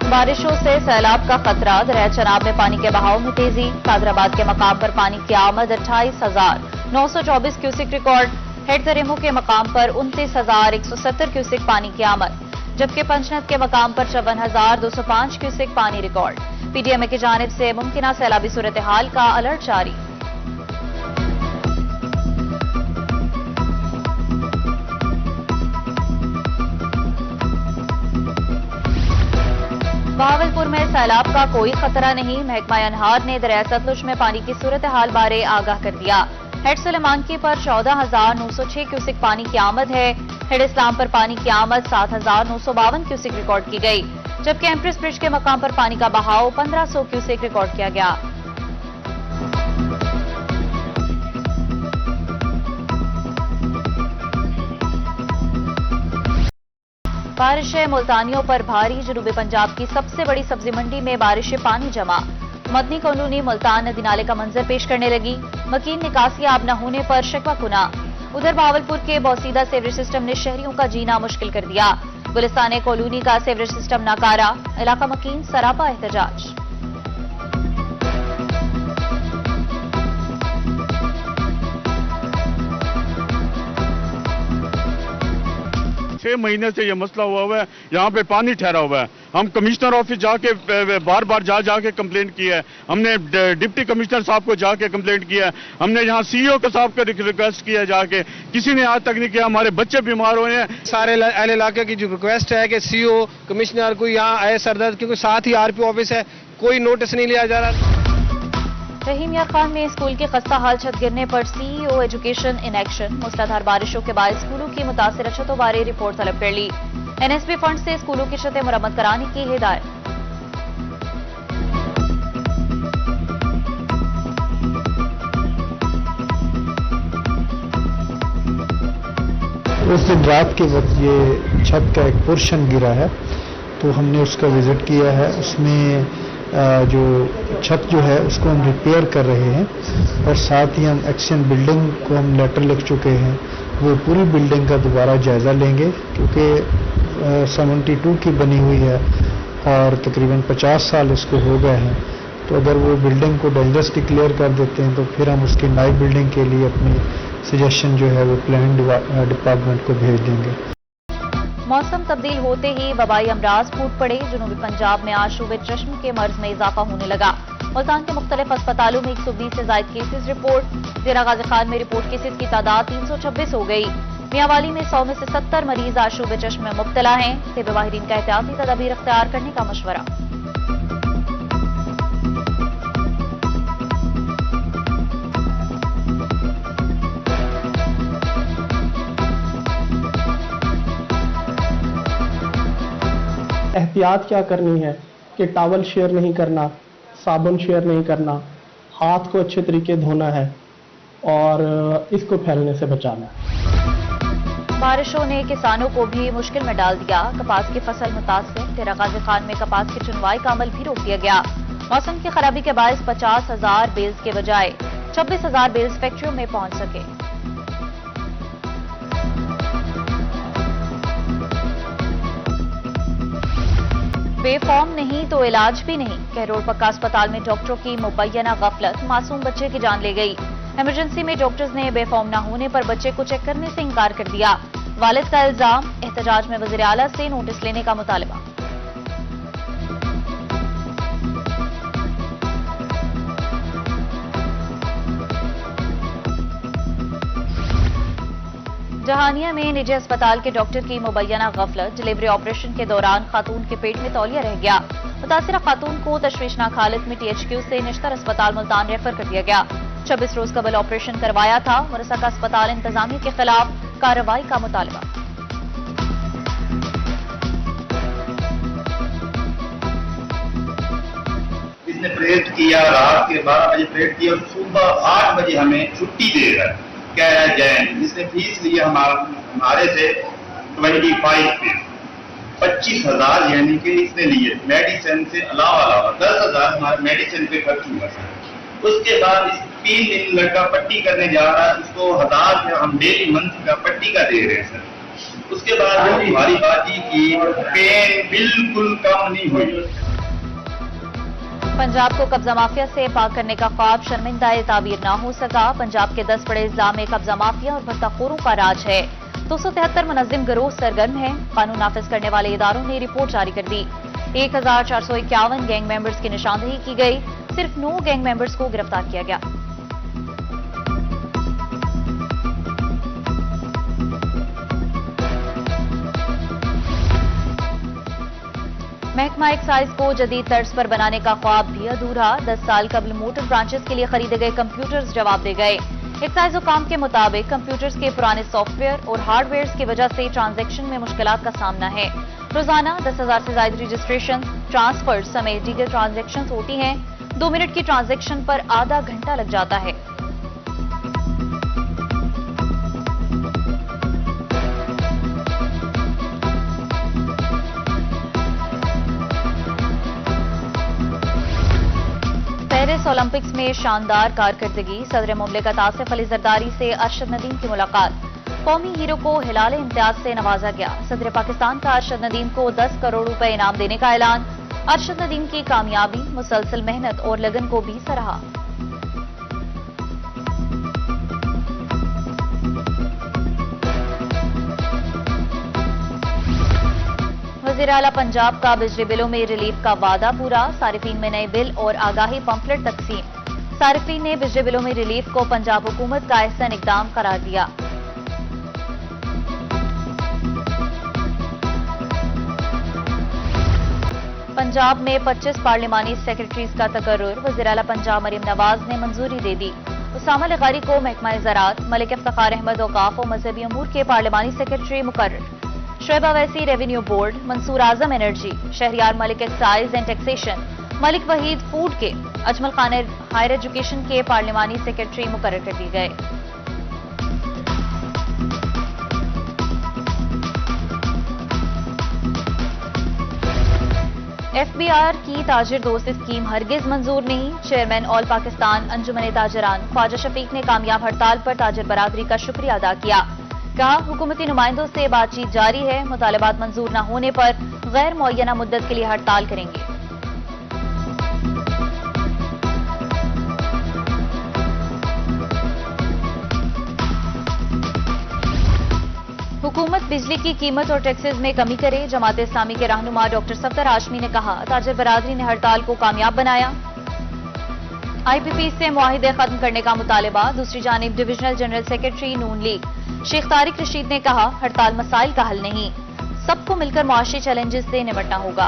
बारिशों से सैलाब का खतरा। दरिया चनाब में पानी के बहाव में तेजी। कादराबाद के मकाम पर पानी की आमद 28,924 क्यूसिक रिकॉर्ड। हेड दरेमो के मकाम पर 29,170 क्यूसिक पानी की आमद, जबकि पंचनद के मकाम पर 54,205 क्यूसिक पानी रिकॉर्ड। पीडीएमए की जानिब से मुमकिना सैलाबी सूरत हाल का अलर्ट जारी। बहावलपुर में सैलाब का कोई खतरा नहीं। महकमा अनहार ने दरिया सतलुज में पानी की सूरत हाल बारे आगाह कर दिया। हेड सुलेमानकी पर 14,906 क्यूसिक पानी की आमद है। हेड इस्लाम पर पानी की आमद 7,952 क्यूसिक रिकॉर्ड की गई, जबकि एम्प्रेस ब्रिज के मकाम पर पानी का बहाव 1,500 क्यूसिक रिकॉर्ड किया गया। बारिश मुल्तानियों पर भारी। जनूबी पंजाब की सबसे बड़ी सब्जी मंडी में बारिश पानी जमा। मदनी कॉलोनी मुल्तान नदी नाले का मंजर पेश करने लगी। मकीन निकासी आब न होने पर शिकवा कुना। उधर बहावलपुर के बौसीदा सेवरेज सिस्टम ने शहरियों का जीना मुश्किल कर दिया। गुलिस्तान कॉलोनी का सेवरेज सिस्टम नाकारा। इलाका मकीन सरापा एहतजाज। 6 महीने से ये मसला हुआ है। यहाँ पे पानी ठहरा हुआ है। हम कमिश्नर ऑफिस जाके बार बार जाके कंप्लेंट की है। हमने डिप्टी कमिश्नर साहब को जाके कंप्लेंट किया है। हमने यहाँ सीईओ के साहब को रिक्वेस्ट किया जाके, किसी ने आज तक नहीं किया। हमारे बच्चे बीमार हुए हैं। सारे अहले इलाके की जो रिक्वेस्ट है कि सीईओ कमिश्नर को यहाँ आए सरदर्द, क्योंकि साथ ही आरपीओ ऑफिस है, कोई नोटिस नहीं लिया जा रहा। रहीम यार खान में स्कूल की खस्ता हाल छत गिरने पर सीईओ एजुकेशन इन एक्शन। मूसलाधार बारिशों के बाद स्कूलों की मुतासिर छतों बारे रिपोर्ट तलब कर ली। एनएसपी फंड से स्कूलों की छतें मुरम्मत कराने की हिदायत। उस दिन रात के वक्त ये छत का एक पोर्शन गिरा है, तो हमने उसका विजिट किया है। उसमें जो छत जो है उसको हम रिपेयर कर रहे हैं और साथ ही हम एक्शन बिल्डिंग को हम लेटर लिख चुके हैं। वो पूरी बिल्डिंग का दोबारा जायजा लेंगे, क्योंकि 72 की बनी हुई है और तकरीबन 50 साल इसको हो गए हैं। तो अगर वो बिल्डिंग को डेंजरस डिक्लेयर कर देते हैं तो फिर हम उसकी नई बिल्डिंग के लिए अपनी सजेशन जो है वो प्लान डिपार्टमेंट को भेज देंगे। मौसम तब्दील होते ही वबाई अमराज फूट पड़े। जनूबी पंजाब में आज शूबे चश्म के मर्ज में इजाफा होने लगा। मुल्तान के मुख्तलिफ अस्पतालों में 120 से ज्यादा केसेज रिपोर्ट। जेरा गाजी खान में रिपोर्ट केसेज की तादाद 326 हो गई। मियांवाली में 100 में से 70 मरीज आज शूबे चश्म में मुब्तला हैं। तिब माहिरीन का एहतियाती तदाबीर अख्तियार करने का मशवरा। एहतियात क्या करनी है कि टॉवल शेयर नहीं करना, साबुन शेयर नहीं करना, हाथ को अच्छे तरीके धोना है और इसको फैलने से बचाना है। बारिशों ने किसानों को भी मुश्किल में डाल दिया। कपास की फसल मुतासिर। तेरा गाजी खान में कपास की चुनवाई का अमल भी रोक दिया गया। मौसम की खराबी के बायस 50,000 बेल्स के बजाय 26,000 बेल्स फैक्ट्रियों में पहुंच सके। बेफॉर्म नहीं तो इलाज भी नहीं। कहरोड़ पक्का अस्पताल में डॉक्टरों की मुबैना गफलत, मासूम बच्चे की जान ले गई। इमरजेंसी में डॉक्टर्स ने बेफॉर्म न होने पर बच्चे को चेक करने से इंकार कर दिया। वालिद का इल्जाम। एहतजाज में वज़ीर आला से नोटिस लेने का मुतालबा। जहानिया में निजी अस्पताल के डॉक्टर की मुबैना गफलत। डिलीवरी ऑपरेशन के दौरान खातून के पेट में तौलिया रह गया। मुतासिरा खातून को तशवीशनाक हालत में टीएचक्यू से निश्तर अस्पताल मुल्तान रेफर कर दिया गया। 26 रोज कबल ऑपरेशन करवाया था। वरसा का अस्पताल इंतजामिया के खिलाफ कार्रवाई का मुतालबा। इसने प्रेयर किया, रात के 12 बजे प्रेयर किया और सुबह 8 बजे हमें छुट्टी दे रहा है। कह रहा है जैन। इसने फीस लिया हमारे से 25 पे 25,000 यानी कि इसने लिए। मेडिसिन से अलावा 10,000 हमारे मेडिसिन पे खर्च हुआ सर। उसके बाद 3 दिन लड़का पट्टी करने जा रहा है, उसको 1,000 हम डेली मंथ का पट्टी का दे रहे हैं सर। उसके बाद जो भारीबाजी की पेन बिल्कुल कम नहीं हुई। पंजाब को कब्जा माफिया से पाक करने का ख्वाब शर्मिंदा ताबीर ना हो सका। पंजाब के 10 बड़े अजला में कब्जा माफिया और भत्ताखोरों का राज है। 273 मुनज़्ज़िम गिरोह सरगर्म है। कानून नाफिज करने वाले इदारों ने रिपोर्ट जारी कर दी। 1451 गैंग मेंबर्स की निशानदेही की गई। सिर्फ 9 गैंग मेंबर्स को गिरफ्तार किया गया। महकमा एक्साइज को जदीद तर्ज पर बनाने का ख्वाब भी अधूरा। 10 साल कबल मोटर ब्रांचेस के लिए खरीदे गए कंप्यूटर्स जवाब दे गए। एक्साइज हुकाम के मुताबिक कंप्यूटर्स के पुराने सॉफ्टवेयर और हार्डवेयर की वजह से ट्रांजैक्शन में मुश्किलात का सामना है। रोजाना 10,000 से ज्यादा रजिस्ट्रेशन, ट्रांसफर समेत दीगर ट्रांजैक्शन होती हैं। 2 मिनट की ट्रांजैक्शन पर आधा घंटा लग जाता है। पेरिस ओलंपिक्स में शानदार कारकर्दगी। सदर मुमलिकत आसिफ अली जरदारी से अरशद नदीम की मुलाकात। कौमी हीरो को हिलाल इम्तियाज से नवाजा गया। सदर पाकिस्तान का अरशद नदीम को 10 करोड़ रुपए इनाम देने का ऐलान। अरशद नदीम की कामयाबी, मुसलसल मेहनत और लगन को भी सराहा। वज़ीर आला पंजाब का बिजली बिलों में रिलीफ का वादा पूरा। सारिफीन में नए बिल और आगाही पंफलेट तकसीम। सारिफीन ने बिजली बिलों में रिलीफ को पंजाब हुकूमत का अहसन इकदाम करार दिया। पंजाब में 25 पार्लिमानी सेक्रेटरीज का तकर्रुर। वज़ीर आला पंजाब मरीम नवाज ने मंजूरी दे दी। उसामा लगारी को महकमा ज़राअत, मलिक इफ्तिखार अहमद औकाफ और मजहबी अमूर के पार्लिमानी सेक्रेटरी मुकर्रर। Shoaib Owaisi revenue board, Mansoor Azam energy, Shahryar Malik excise and taxation, Malik Waheed food के, अजमल खान हायर एजुकेशन के पार्लिमानी सेक्रेटरी मुकर्रर कर दिए गए। FBR की ताजिर दोस्त स्कीम हरगिज मंजूर नहीं। चेयरमैन ऑल पाकिस्तान अंजुमन ताजरान ख्वाजा शफीक ने कामयाब हड़ताल पर ताजिर बरादरी का शुक्रिया अदा किया। कहा, हुकूमती नुमाइंदों से बातचीत जारी है। मुतालबात मंजूर न होने पर गैर मुअय्यना मुद्दत के लिए हड़ताल करेंगे। हुकूमत बिजली की कीमत और टैक्सेस में कमी करे। जमात इस्लामी के रहनुमा डॉक्टर सफदर हाशमी ने कहा, ताजिर बरादरी ने हड़ताल को कामयाब बनाया। IPP से मुआहिदे खत्म करने का मुतालबा। दूसरी जानिब डिविजनल जनरल सेक्रेटरी नून लीग शेख तारिक रशीद ने कहा, हड़ताल मसाइल का हल नहीं, सबको मिलकर मुआशी चैलेंजेस से निपटना होगा।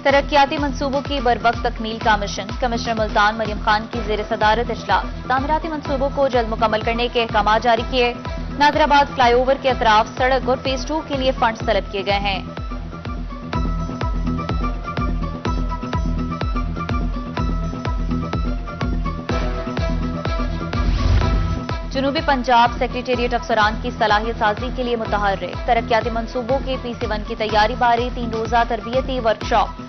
तरक्याती मंसूबों की बरवक्त तकमील का मिशन। कमिश्नर मुल्तान मरियम खान की जेर सदारत इजलास। तामीराती मंसूबों को जल्द मुकम्मल करने के अहकाम जारी किए। नादराबाद फ्लाईओवर के अतराफ सड़क और फेज 2 के लिए फंड्स तलब किए गए हैं। जनूबी पंजाब सेक्रेटेरिएट अफसरान की सलाहियत साजी के लिए मुतहर्रिक। तरक्याती मंसूबों के PC1 की तैयारी बारे 3 रोजा तरबियती वर्कशॉप।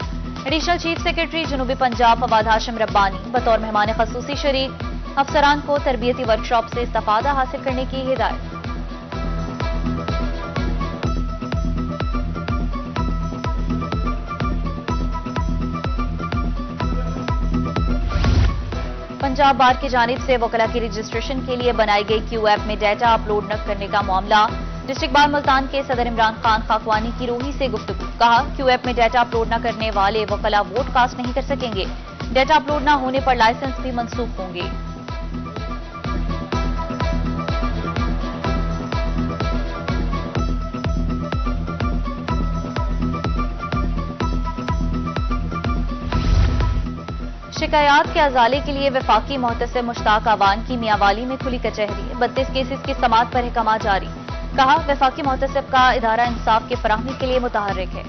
एडिशनल चीफ सेक्रेटरी जनूबी पंजाब फवाद हाशिम रब्बानी बतौर मेहमान खसूसी शरीक। अफसरान को तरबियती वर्कशॉप से इस्तिफादा हासिल करने की हिदायत। पंजाब बार की जानिब से वकला की रजिस्ट्रेशन के लिए बनाई गई क्यू ऐप में डाटा अपलोड न करने का मामला। डिस्ट्रिक्ट बार मुल्तान के सदर इमरान खान खाकवानी की रूही से गुफ्तगू। कहा, क्यू ऐप में डाटा अपलोड न करने वाले वकला वोट कास्ट नहीं कर सकेंगे। डाटा अपलोड न होने पर लाइसेंस भी मनसूख होंगे। शिकायत के अजाले के लिए वफाकी मोहतसिब मुश्ताक आवान की मियांवाली में खुली कचहरी। 32 केसेस की समाअत पर अहकाम जारी। कहा, वफाकी मोहतसिब का इदारा इंसाफ की फराहमी के लिए मुतहर्रिक है।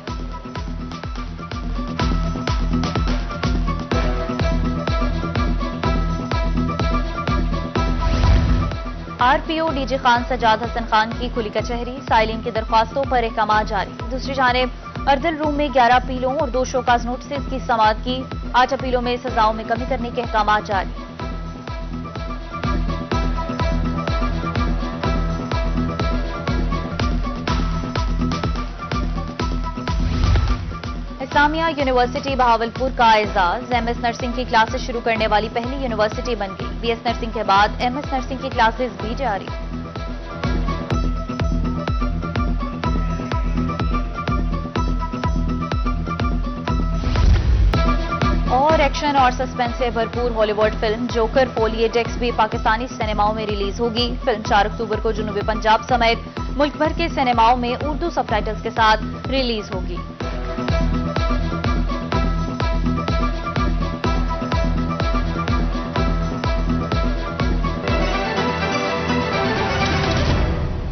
RPO DG खान सजाद हसन खान की खुली कचहरी। साइलिन की दरख्वास्तों पर अहकाम जारी। दूसरी जानिब अर्दल रूम में 11 अपीलों और 2 शोकाज नोटिस की समाअत की। 8 अपीलों में सजाओं में कमी करने के अहकाम जारी। इस्लामिया यूनिवर्सिटी बहावलपुर का एजाज। एमएस नर्सिंग की क्लासेस शुरू करने वाली पहली यूनिवर्सिटी बन गई। बीएस नर्सिंग के बाद एमएस नर्सिंग की क्लासेस भी जारी। और एक्शन और सस्पेंस से भरपूर Hollywood film joker folate x भी पाकिस्तानी सिनेमाओं में रिलीज होगी। फिल्म 4 अक्टूबर को जुनूबी पंजाब समेत मुल्क भर के सिनेमाओं में उर्दू सबटाइटल्स के साथ रिलीज होगी।